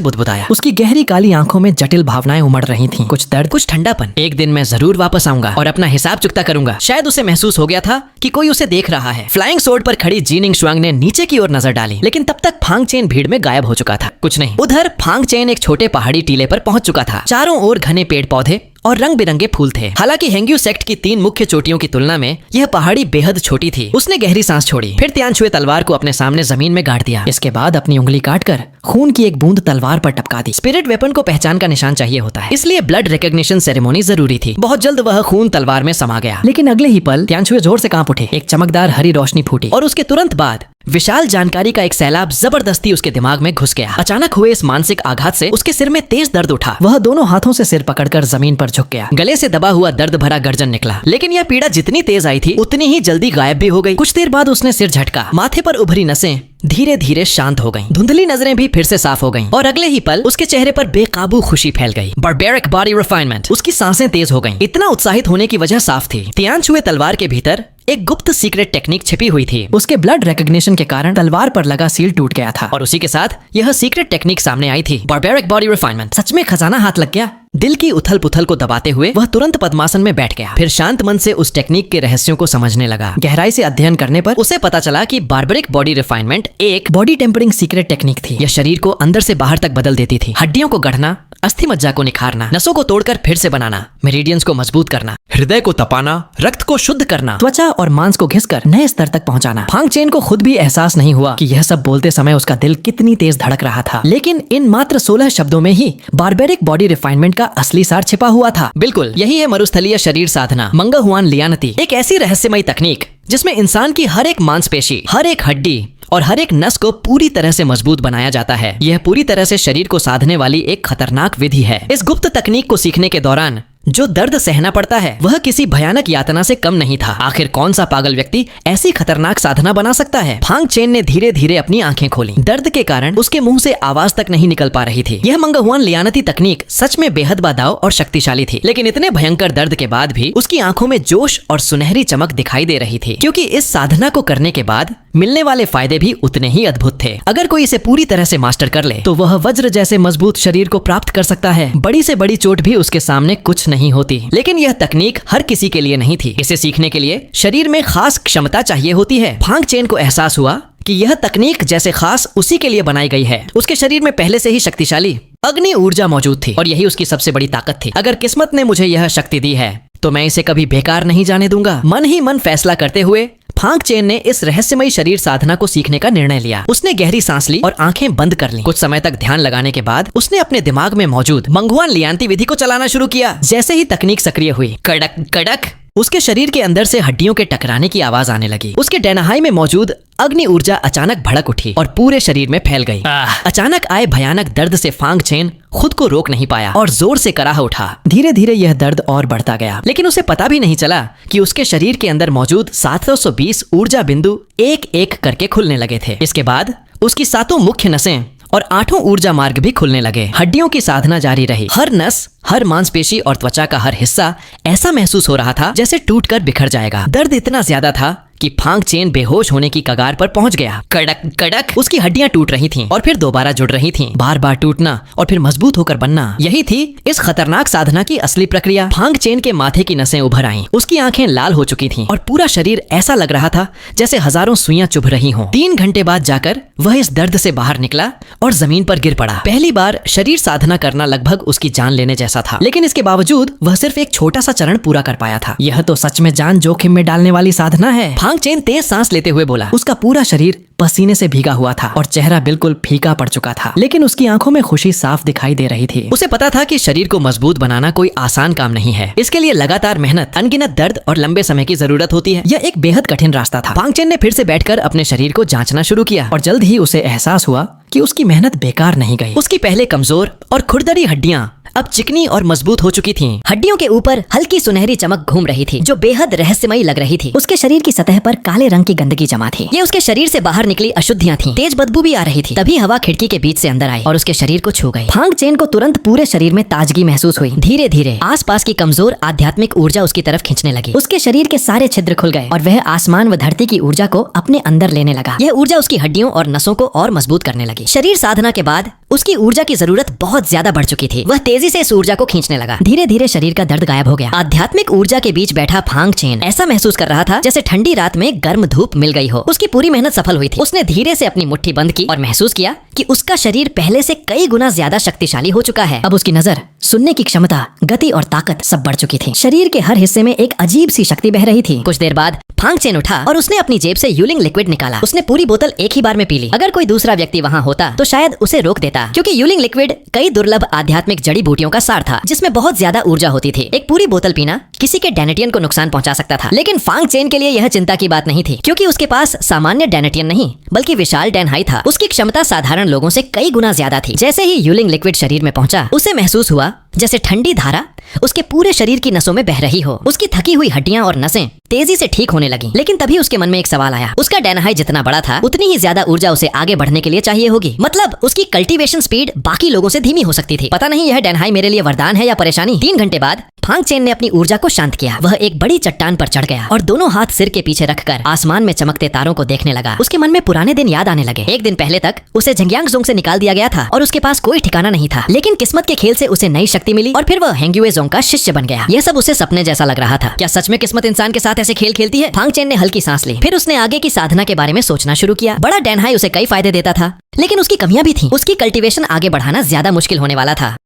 बुदबुदाया। उसकी गहरी काली आंखों में जटिल भावनाएं उमड़ रही थीं। कुछ दर्द, कुछ ठंडापन। एक दिन मैं जरूर वापस आऊंगा और अपना हिसाब चुकता करूंगा। शायद उसे महसूस हो गया था कि कोई उसे देख रहा है। फ्लाइंग सोर्ड पर खड़ी जी निंगशवांग ने नीचे की ओर नजर डाली, लेकिन तब तक फांग चेन भीड़ में गायब हो चुका था। कुछ नहीं। उधर फांग चेन एक छोटे पहाड़ी टीले पर पहुंच चुका था। चारों ओर घने पेड़ पौधे और रंग बिरंगे फूल थे। हालांकि हेंग्यू सेक्ट की 3 मुख्य चोटियों की तुलना में यह पहाड़ी बेहद छोटी थी। उसने गहरी सांस छोड़ी, फिर तियानछुए तलवार को अपने सामने जमीन में गाड़ दिया। इसके बाद अपनी उंगली काटकर खून की एक बूंद तलवार पर टपका दी। स्पिरिट वेपन को पहचान का निशान चाहिए होता है, इसलिए ब्लड रिकॉग्निशन सेरेमनी जरूरी थी। बहुत जल्द वह खून तलवार में समा गया, लेकिन अगले ही पल तियानछुए जोर से कांप उठे। एक चमकदार हरी रोशनी फूटी और उसके तुरंत बाद विशाल जानकारी का एक सैलाब जबरदस्ती उसके दिमाग में घुस गया। अचानक हुए इस मानसिक आघात से उसके सिर में तेज दर्द उठा। वह दोनों हाथों से सिर पकड़कर जमीन पर झुक गया। गले से दबा हुआ दर्द भरा गर्जन निकला, लेकिन यह पीड़ा जितनी तेज आई थी उतनी ही जल्दी गायब भी हो गई। कुछ देर बाद उसने सिर झटका। माथे पर उभरी नसें धीरे धीरे शांत हो गईं। धुंधली नजरें भी फिर से साफ हो गईं, और अगले ही पल उसके चेहरे पर बेकाबू खुशी फैल गई। Barbaric body refinement. उसकी सांसें तेज हो गईं। इतना उत्साहित होने की वजह साफ थी। तियानछुए तलवार के भीतर एक गुप्त सीक्रेट टेक्निक छिपी हुई थी। उसके ब्लड रिकॉग्निशन के कारण तलवार पर लगा सील टूट गया था, और उसी के साथ यह सीक्रेट टेक्निक सामने आई थी। Barbaric body refinement. सच में खजाना हाथ लग गया। दिल की उथल पुथल को दबाते हुए वह तुरंत पद्मासन में बैठ गया। फिर शांत मन से उस टेक्निक के रहस्यों को समझने लगा। गहराई से अध्ययन करने पर उसे पता चला कि बारबेरिक बॉडी रिफाइनमेंट एक बॉडी टेम्परिंग सीक्रेट टेक्निक थी। यह शरीर को अंदर से बाहर तक बदल देती थी। हड्डियों को गढ़ना, अस्थि मज्जा को निखारना, नसों को तोड़कर फिर से बनाना, मेरिडियंस को मजबूत करना, हृदय को तपाना, रक्त को शुद्ध करना, त्वचा और मांस को घिसकर नए स्तर तक पहुंचाना। फांग चेन को खुद भी एहसास नहीं हुआ कि यह सब बोलते समय उसका दिल कितनी तेज धड़क रहा था, लेकिन इन मात्र 16 शब्दों में ही बारबेरिक बॉडी रिफाइनमेंट का असली सार छिपा हुआ था। बिल्कुल यही है मरुस्थलीय शरीर साधना, मंगहुआन लियानती। एक ऐसी रहस्यमयी तकनीक जिसमें इंसान की हर एक मांसपेशी, हर एक हड्डी और हर एक नस को पूरी तरह से मजबूत बनाया जाता है। यह पूरी तरह से शरीर को साधने वाली एक खतरनाक विधि है। इस गुप्त तकनीक को सीखने के दौरान जो दर्द सहना पड़ता है वह किसी भयानक यातना से कम नहीं था। आखिर कौन सा पागल व्यक्ति ऐसी खतरनाक साधना बना सकता है? फांग चेन ने धीरे धीरे अपनी आंखें खोली। दर्द के कारण उसके मुंह से आवाज तक नहीं निकल पा रही थी। यह मंगहुआन लियानती तकनीक सच में बेहद बादाव और शक्तिशाली थी, लेकिन इतने भयंकर दर्द के बाद भी उसकी आंखों में जोश और सुनहरी चमक दिखाई दे रही थी, क्योंकि इस साधना को करने के बाद मिलने वाले फायदे भी उतने ही अद्भुत थे। अगर कोई इसे पूरी तरह से मास्टर कर ले तो वह वज्र जैसे मजबूत शरीर को प्राप्त कर सकता है। बड़ी से बड़ी चोट भी उसके सामने कुछ नहीं होती। लेकिन यह तकनीक हर किसी के लिए नहीं थी। इसे सीखने के लिए शरीर में खास क्षमता चाहिए होती है। फांग चेन को एहसास हुआ कि यह तकनीक जैसे खास उसी के लिए बनाई गई है। उसके शरीर में पहले से ही शक्तिशाली अग्नि ऊर्जा मौजूद थी, और यही उसकी सबसे बड़ी ताकत थी। अगर किस्मत ने मुझे यह शक्ति दी है तो मैं इसे कभी बेकार नहीं जाने दूंगा। मन ही मन फैसला करते हुए फांग चेन ने इस रहस्यमयी शरीर साधना को सीखने का निर्णय लिया। उसने गहरी सांस ली और आंखें बंद कर लीं। कुछ समय तक ध्यान लगाने के बाद उसने अपने दिमाग में मौजूद मंगहुआन लियानती विधि को चलाना शुरू किया। जैसे ही तकनीक सक्रिय हुई, कड़क कड़क उसके शरीर के अंदर से हड्डियों के टकराने की आवाज आने लगी। उसके डैनाहाई में मौजूद अग्नि ऊर्जा अचानक भड़क उठी और पूरे शरीर में फैल गई। अचानक आए भयानक दर्द से फांग चेन खुद को रोक नहीं पाया और जोर से कराह उठा। धीरे धीरे यह दर्द और बढ़ता गया, लेकिन उसे पता भी नहीं चला कि उसके शरीर के अंदर मौजूद 720 ऊर्जा बिंदु एक एक करके खुलने लगे थे। इसके बाद उसकी 7 मुख्य नसें और 8 ऊर्जा मार्ग भी खुलने लगे। हड्डियों की साधना जारी रही। हर नस, हर मांसपेशी और त्वचा का हर हिस्सा ऐसा महसूस हो रहा था जैसे टूटकर बिखर जाएगा। दर्द इतना ज्यादा था कि फांग चेन बेहोश होने की कगार पर पहुंच गया। कड़क कड़क उसकी हड्डियां टूट रही थीं और फिर दोबारा जुड़ रही थीं। बार बार टूटना और फिर मजबूत होकर बनना, यही थी इस खतरनाक साधना की असली प्रक्रिया। फांग चेन के माथे की नसें उभर आईं। उसकी आंखें लाल हो चुकी थीं और पूरा शरीर ऐसा लग रहा था जैसे हजारों सुइयां चुभ रही हों। 3 घंटे बाद जाकर वह इस दर्द से बाहर निकला और जमीन पर गिर पड़ा। पहली बार शरीर साधना करना लगभग उसकी जान लेने जैसा था, लेकिन इसके बावजूद वह सिर्फ एक छोटा सा चरण पूरा कर पाया था। यह तो सच में जान जोखिम में डालने वाली साधना है। फांग चेन तेज सांस लेते हुए बोला। उसका पूरा शरीर पसीने से भीगा हुआ था और चेहरा बिल्कुल फीका पड़ चुका था, लेकिन उसकी आंखों में खुशी साफ दिखाई दे रही थी। उसे पता था कि शरीर को मजबूत बनाना कोई आसान काम नहीं है। इसके लिए लगातार मेहनत, अनगिनत दर्द और लंबे समय की जरूरत होती है। यह एक बेहद कठिन रास्ता था। फांग चेन ने फिर से बैठकर अपने शरीर को जांचना शुरू किया और जल्द ही उसे एहसास हुआ कि उसकी मेहनत बेकार नहीं गई। उसकी पहले कमजोर और खुरदरी हड्डियां अब चिकनी और मजबूत हो चुकी थीं। हड्डियों के ऊपर हल्की सुनहरी चमक घूम रही थी जो बेहद रहस्यमयी लग रही थी। उसके शरीर की सतह पर काले रंग की गंदगी जमा थी। ये उसके शरीर से बाहर निकली अशुद्धियां थीं। तेज बदबू भी आ रही थी। तभी हवा खिड़की के बीच से अंदर आई और उसके शरीर को छू गई। फांग चेन को तुरंत पूरे शरीर में ताजगी महसूस हुई। धीरे धीरे आसपास की कमजोर आध्यात्मिक ऊर्जा उसकी तरफ खींचने लगी। उसके शरीर के सारे छिद्र खुल गए और वह आसमान व धरती की ऊर्जा को अपने अंदर लेने लगा। यह ऊर्जा उसकी हड्डियों और नसों को और मजबूत करने लगी। शरीर साधना के बाद उसकी ऊर्जा की जरूरत बहुत ज्यादा बढ़ चुकी थी। वह तेजी से इस ऊर्जा को खींचने लगा। धीरे धीरे शरीर का दर्द गायब हो गया। आध्यात्मिक ऊर्जा के बीच बैठा फांग चेन ऐसा महसूस कर रहा था जैसे ठंडी रात में गर्म धूप मिल गई हो। उसकी पूरी मेहनत सफल हुई थी। उसने धीरे से अपनी मुट्ठी बंद की और महसूस किया कि उसका शरीर पहले से कई गुना ज्यादा शक्तिशाली हो चुका है। अब उसकी नजर, सुनने की क्षमता, गति और ताकत सब बढ़ चुकी थी। शरीर के हर हिस्से में एक अजीब सी शक्ति बह रही थी। कुछ देर बाद फांग चेन उठा और उसने अपनी जेब से यूलिंग लिक्विड निकाला। उसने पूरी बोतल एक ही बार में पी ली। अगर कोई दूसरा व्यक्ति वहाँ होता तो शायद उसे रोक देता, क्योंकि यूलिंग लिक्विड कई दुर्लभ आध्यात्मिक जड़ी बूटियों का सार था जिसमें बहुत ज्यादा ऊर्जा होती थी। एक पूरी बोतल पीना किसी के डेनेटियन को नुकसान पहुंचा सकता था, लेकिन फांग चेन के लिए यह चिंता की बात नहीं थी, क्योंकि उसके पास सामान्य डेनेटियन नहीं बल्कि विशाल डेनहाई था। उसकी क्षमता साधारण लोगों से कई गुना ज्यादा थी। जैसे ही यूलिंग लिक्विड शरीर में पहुंचा, उसे महसूस हुआ जैसे ठंडी धारा उसके पूरे शरीर की नसों में बह रही हो। उसकी थकी हुई हड्डियां और नसें तेजी से ठीक होने लगी। लेकिन तभी उसके मन में एक सवाल आया। उसका डेनहाई जितना बड़ा था उतनी ही ज्यादा ऊर्जा उसे आगे बढ़ने के लिए चाहिए होगी। मतलब उसकी कल्टीवेशन स्पीड बाकी लोगों से धीमी हो सकती थी। पता नहीं यह डेनहाई मेरे लिए वरदान है या परेशानी। 3 घंटे बाद फांग चेन ने अपनी ऊर्जा को शांत किया। वह एक बड़ी चट्टान पर चढ़ गया और दोनों हाथ सिर के पीछे रखकर आसमान में चमकते तारों को देखने लगा। उसके मन में पुराने दिन याद आने लगे। एक दिन पहले तक उसे झंग्यांग जोंग से निकाल दिया गया था और उसके पास कोई ठिकाना नहीं था, लेकिन किस्मत के खेल से उसे नई शक्ति मिली और फिर वह हेंग्युए जोंग का शिष्य बन गया। यह सब उसे सपने जैसा लग रहा था। क्या सच में किस्मत इंसान के साथ ऐसे खेल खेलती है? फांग चेन ने हल्की सांस ली। फिर उसने आगे की साधना के बारे में सोचना शुरू किया। बड़ा डेनहाई उसे कई फायदे देता था, लेकिन उसकी कमियां भी थीं। उसकी कल्टीवेशन आगे बढ़ाना ज्यादा मुश्किल होने वाला था।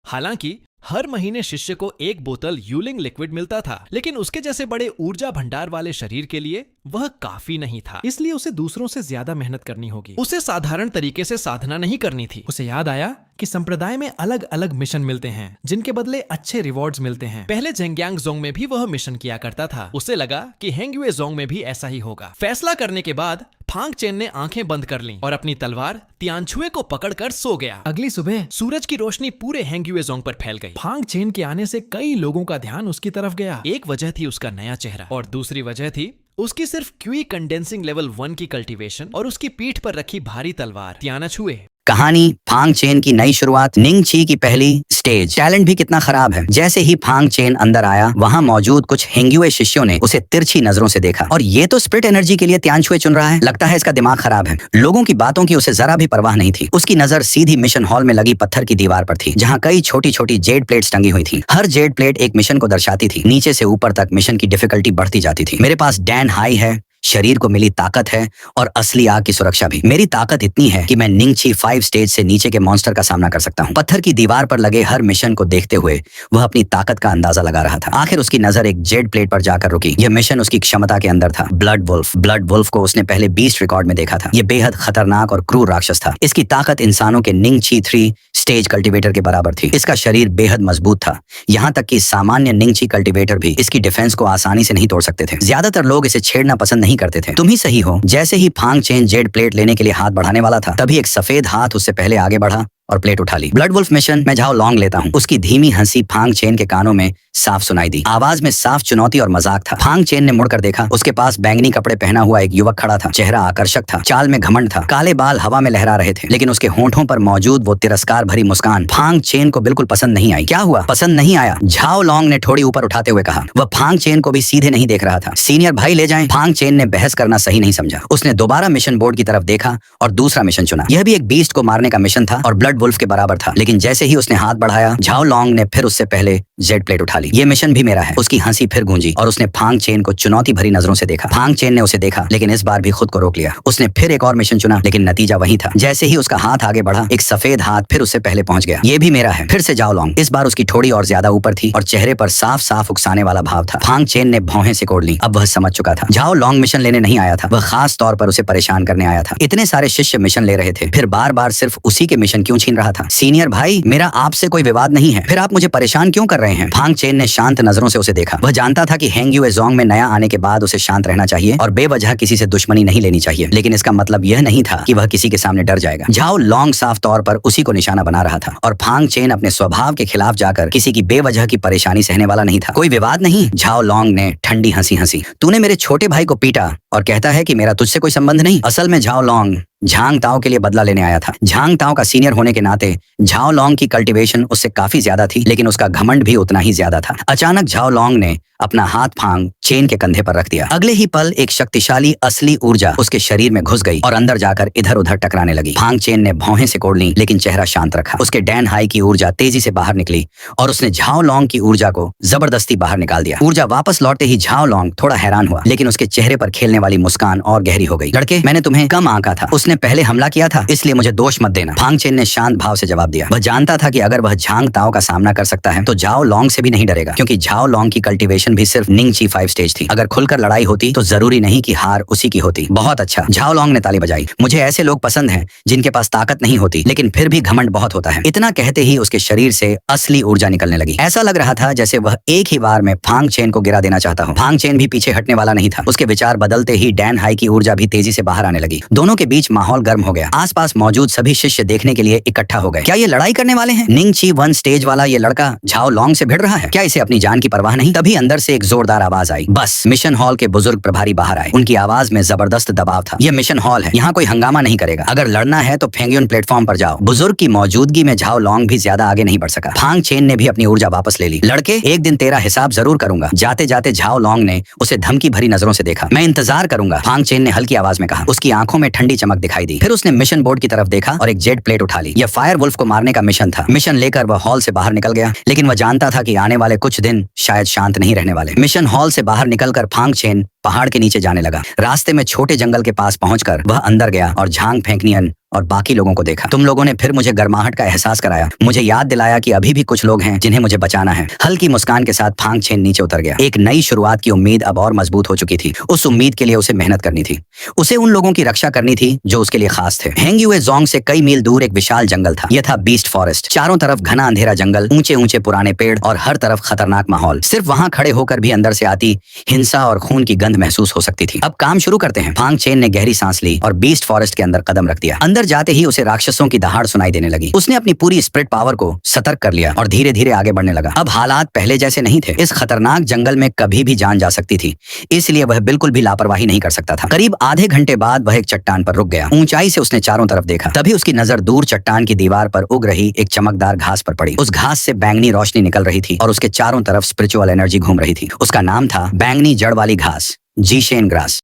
हालांकि हर महीने शिष्य को 1 बोतल यूलिंग लिक्विड मिलता था, लेकिन उसके जैसे बड़े ऊर्जा भंडार वाले शरीर के लिए वह काफी नहीं था। इसलिए उसे दूसरों से ज्यादा मेहनत करनी होगी। उसे साधारण तरीके से साधना नहीं करनी थी। उसे याद आया कि संप्रदाय में अलग अलग मिशन मिलते हैं जिनके बदले अच्छे रिवॉर्ड्स मिलते हैं। पहले झंग्यांग जोंग में भी वह मिशन किया करता था। उसे लगा कि हेंग्युए जोंग में भी ऐसा ही होगा। फैसला करने के बाद फांग चेन ने आंखें बंद कर लीं और अपनी तलवार तियानछुए को पकड़कर सो गया। अगली सुबह सूरज की रोशनी पूरे हेंग्युए जोंग पर फैल गई। फांग चेन के आने से कई लोगों का ध्यान उसकी तरफ गया। एक वजह थी उसका नया चेहरा और दूसरी वजह थी उसकी सिर्फ क्यूई कंडेंसिंग लेवल 1 की कल्टीवेशन और उसकी पीठ पर रखी भारी तलवार तियानछुए। कहानी फांग चेन की नई शुरुआत, निंग ची की पहली स्टेज। टैलेंट भी कितना खराब है। जैसे ही फांग चेन अंदर आया, वहाँ मौजूद कुछ हेंग्युए शिष्यों ने उसे तिरछी नजरों से देखा। और ये तो स्प्रिट एनर्जी के लिए तियानछुए चुन रहा है। लगता है इसका दिमाग खराब है। लोगों की बातों की उसे जरा भी परवाह नहीं थी। उसकी नजर सीधी मिशन हॉल में लगी पत्थर की दीवार पर थी, जहाँ कई छोटी छोटी जेड प्लेट्स टंगी हुई थी। हर जेड प्लेट एक मिशन को दर्शाती थी। नीचे से ऊपर तक मिशन की डिफिकल्टी बढ़ती जाती थी। मेरे पास डैन हाई है, शरीर को मिली ताकत है और असली आग की सुरक्षा भी। मेरी ताकत इतनी है कि मैं निंगची 5 स्टेज से नीचे के मॉन्स्टर का सामना कर सकता हूँ। पत्थर की दीवार पर लगे हर मिशन को देखते हुए वह अपनी ताकत का अंदाजा लगा रहा था। आखिर उसकी नजर एक जेड प्लेट पर जाकर रुकी। यह मिशन उसकी क्षमता के अंदर था। ब्लड वुल्फ को उसने पहले बीस्ट रिकॉर्ड में देखा था। यह बेहद खतरनाक और क्रूर राक्षस था। इसकी ताकत इंसानों के निंगची 3 स्टेज कल्टीवेटर के बराबर थी। इसका शरीर बेहद मजबूत था, यहाँ तक कि सामान्य निंगची कल्टीवेटर भी इसकी डिफेंस को आसानी से नहीं तोड़ सकते थे। ज्यादातर लोग इसे छेड़ना पसंद नहीं करते थे। तुम ही सही हो। जैसे ही फांग चेन जेड प्लेट लेने के लिए हाथ बढ़ाने वाला था, तभी एक सफेद हाथ उससे पहले आगे बढ़ा और प्लेट उठा ली। ब्लड वुल्फ मिशन, मैं झाओ लॉन्ग लेता हूँ। उसकी धीमी हंसी फांग चेन के कानों में साफ सुनाई दी। आवाज में साफ चुनौती और मजाक था। फांग चेन ने मुड़कर देखा। उसके पास बैंगनी कपड़े पहना हुआ एक युवक खड़ा था। चेहरा आकर्षक था, चाल में घमंड था। काले बाल हवा में लहरा रहे थे, लेकिन उसके होंठों पर मौजूद वो तिरस्कार भरी मुस्कान फांग चेन को बिल्कुल पसंद नहीं आई। क्या हुआ? पसंद नहीं आया? झाओ लॉन्ग ने थोड़ी ऊपर उठाते हुए कहा। वह फांग चेन को भी सीधे नहीं देख रहा था। सीनियर भाई ले जाएं। फांग चेन ने बहस करना सही नहीं समझा। उसने दोबारा मिशन बोर्ड की तरफ देखा और दूसरा मिशन चुना। यह भी एक बीस्ट को मारने का मिशन था और ब्लड वुल्फ के बराबर था। लेकिन जैसे ही उसने हाथ बढ़ाया, झाओ लॉन्ग ने फिर उससे पहले जेड प्लेट उठा ली। ये मिशन भी मेरा है। उसकी हंसी फिर गूंजी और उसने फांग चेन को चुनौती भरी नजरों से देखा। फांग चेन ने उसे देखा लेकिन इस बार भी खुद को रोक लिया। उसने फिर एक और मिशन चुना लेकिन नतीजा वही था। जैसे ही उसका हाथ आगे बढ़ा एक सफेद हाथ फिर उससे पहले पहुंच गया। ये भी मेरा है। फिर से जाओ लॉन्ग। इस बार उसकी ठोड़ी और ज्यादा ऊपर थी और चेहरे पर साफ साफ उकसाने वाला भाव था। फांग चेन ने भौहें सिकोड़ ली। अब वह समझ चुका था जाओ लॉन्ग मिशन लेने नहीं आया था, वह खास तौर पर उसे परेशान करने आया था। इतने सारे शिष्य मिशन ले रहे थे, फिर बार बार सिर्फ उसी के मिशन क्यों छीन रहा था? सीनियर भाई, मेरा आपसे कोई विवाद नहीं है, फिर आप मुझे परेशान क्यों कर रहे हैं? फांग चेन ने शांत नजरों से उसे देखा। वह जानता था कि हेंग युए ज़ोंग में नया आने के बाद उसे शांत रहना चाहिए और बेवजह किसी से दुश्मनी नहीं लेनी चाहिए, लेकिन इसका मतलब यह नहीं था कि वह किसी के सामने डर जाएगा। झाओ लॉन्ग साफ तौर पर उसी को निशाना बना रहा था और फांग चेन अपने स्वभाव के खिलाफ जाकर किसी की बेवजह की परेशानी सहने वाला नहीं था। कोई विवाद नहीं। झाओ लॉन्ग ने ठंडी हंसी हंसी। तूने मेरे छोटे भाई को पीटा और कहता है कि मेरा तुझसे कोई संबंध नहीं। असल में झाओ लॉन्ग झांग ताओ के लिए बदला लेने आया था। झांग ताओ का सीनियर होने के नाते झाओ लॉन्ग की कल्टीवेशन उससे काफी ज्यादा थी, लेकिन उसका घमंड भी उतना ही ज्यादा था। अचानक झाओ लॉन्ग ने अपना हाथ फांग चेन के कंधे पर रख दिया। अगले ही पल एक शक्तिशाली असली ऊर्जा उसके शरीर में घुस गई और अंदर जाकर इधर उधर टकराने लगी। फांग चेन ने भौहें सिकोड़ ली लेकिन चेहरा शांत रखा। उसके डैन हाई की ऊर्जा तेजी से बाहर निकली और उसने झाओ लॉन्ग की ऊर्जा को जबरदस्ती बाहर निकाल दिया। ऊर्जा वापस लौटते ही झाओ लॉन्ग थोड़ा हैरान हुआ, लेकिन उसके चेहरे पर खेलने वाली मुस्कान और गहरी हो गई। लड़के, मैंने तुम्हें कम आंका था। उसने पहले हमला किया था, इसलिए मुझे दोष मत देना। फांग चेन ने शांत भाव से जवाब दिया। वह जानता था कि अगर वह झांग ताओ का सामना कर सकता है तो झाओ लॉन्ग से भी नहीं डरेगा, क्योंकि झाओ लॉन्ग की कल्टीवेशन भी सिर्फ निंग ची 5 स्टेज थी। अगर खुलकर लड़ाई होती तो जरूरी नहीं कि हार उसी की होती। बहुत अच्छा, झाओ लॉन्ग ने ताली बजाई। मुझे ऐसे लोग पसंद हैं जिनके पास ताकत नहीं होती लेकिन फिर भी घमंड बहुत होता है। इतना कहते ही उसके शरीर से असली ऊर्जा निकलने लगी। ऐसा लग रहा था जैसे वह एक ही बार में फांग चेन को गिरा देना चाहता हो। फांग चेन भी पीछे हटने वाला नहीं था। उसके विचार बदलते ही डैन हाई की ऊर्जा भी तेजी से बाहर आने लगी। दोनों के बीच माहौल गर्म हो गया। आसपास मौजूद सभी शिष्य देखने के लिए इकट्ठा हो गए। क्या ये लड़ाई करने वाले हैं? निंग ची 1 स्टेज वाला ये लड़का झाओ लॉन्ग से भिड़ रहा है? क्या इसे अपनी जान की परवाह नहीं? तभी अंदर से एक जोरदार आवाज आई। बस मिशन हॉल के बुजुर्ग प्रभारी बाहर आए। उनकी आवाज में जबरदस्त दबाव था। यह मिशन हॉल है, यहाँ कोई हंगामा नहीं करेगा। अगर लड़ना है तो फेंगयुन प्लेटफॉर्म पर जाओ। बुजुर्ग की मौजूदगी में झाओ लॉन्ग भी ज्यादा आगे नहीं बढ़ सका। फांग चेन ने भी अपनी ऊर्जा वापस ले ली। लड़के, एक दिन तेरा हिसाब जरूर करूंगा। जाते जाते झाओ लॉन्ग ने उसे धमकी भरी नजरों से देखा। मैं इंतजार करूंगा, फांग चेन ने हल्की आवाज में कहा। उसकी आंखों में ठंडी चमक दिखाई दी। फिर उसने मिशन बोर्ड की तरफ देखा और एक जेड प्लेट उठा ली। यह फायर वुल्फ को मारने का मिशन था। मिशन लेकर वह हॉल से बाहर निकल गया, लेकिन वह जानता था कि आने वाले कुछ दिन शायद शांत नहीं रहने वाले। मिशन हॉल से बाहर निकलकर फांग चेन पहाड़ के नीचे जाने लगा। रास्ते में छोटे जंगल के पास पहुंचकर वह अंदर गया और झांग फेंकनियन और बाकी लोगों को देखा। तुम लोगों ने फिर मुझे गर्माहट का एहसास कराया, मुझे याद दिलाया कि अभी भी कुछ लोग हैं जिन्हें मुझे बचाना है। हल्की मुस्कान के साथ फांग चेन नीचे उतर गया। एक नई शुरुआत की उम्मीद अब और मजबूत हो चुकी थी। उस उम्मीद के लिए उसे मेहनत करनी थी। उसे उन लोगों की रक्षा करनी थी जो उसके लिए खास थे। हेंग युए ज़ोंग से कई मील दूर एक विशाल जंगल था। यह था बीस्ट फॉरेस्ट। चारों तरफ घना अंधेरा जंगल, ऊंचे ऊंचे पुराने पेड़ और हर तरफ खतरनाक माहौल। सिर्फ वहां खड़े होकर भी अंदर से आती हिंसा और खून की गंध महसूस हो सकती थी। अब काम शुरू करते हैं। फांग चेन ने गहरी सांस ली और बीस्ट फॉरेस्ट के अंदर कदम रख दिया। अंदर जाते ही उसे राक्षसों की दहाड़ सुनाई देने लगी। उसने अपनी पूरी स्पिरिट पावर को सतर्क कर लिया और धीरे धीरे आगे बढ़ने लगा। अब हालात पहले जैसे नहीं थे। इस खतरनाक जंगल में कभी भी जान जा सकती थी, इसलिए वह बिल्कुल भी लापरवाही नहीं कर सकता था। करीब आधे घंटे बाद वह एक चट्टान पर रुक गया। ऊंचाई से उसने चारों तरफ देखा। तभी उसकी नजर दूर चट्टान की दीवार पर उग रही एक चमकदार घास पर पड़ी। उस घास से बैंगनी रोशनी निकल रही थी और उसके चारों तरफ स्पिरिचुअल एनर्जी घूम रही थी। उसका नाम था बैंगनी जड़ वाली घास, जीशेन ग्रास।